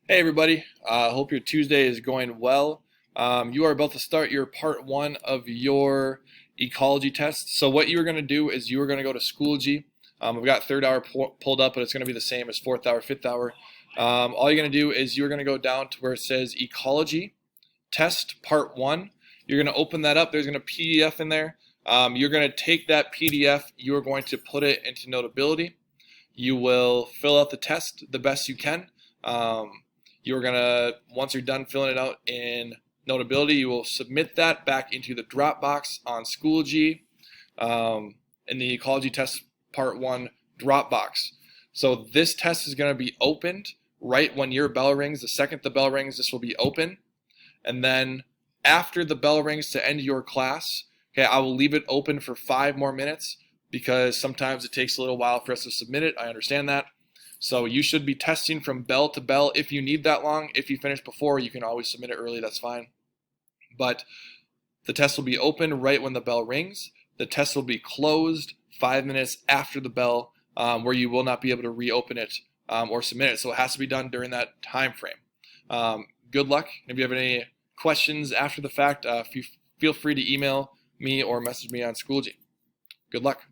Hey everybody, hope your Tuesday is going well. You are about to start your part one of your ecology test. So what you are going to do is you are going to go to Schoology. We've got third hour pulled up, but it's going to be the same as fourth hour, fifth hour. All you're going to do is you're going to go down to where it says ecology test part one. You're going to open that up. There's going to PDF in there. You're going to take that PDF. You are going to put it into Notability. You will fill out the test the best you can. You're gonna, once you're done filling it out in Notability, you will submit that back into the Dropbox on Schoology in the Ecology Test Part 1 Dropbox. So this test is gonna be opened right when your bell rings. The second the bell rings, this will be open. And then after the bell rings to end your class, okay, I will leave it open for 5 more minutes because sometimes it takes a little while for us to submit it. I understand that. So you should be testing from bell to bell if you need that long. If you finish before, you can always submit it early, that's fine. But the test will be open right when the bell rings. The test will be closed 5 minutes after the bell, where you will not be able to reopen it or submit it. So it has to be done during that time frame. Good luck. If you have any questions after the fact, feel free to email me or message me on Schoology. Good luck.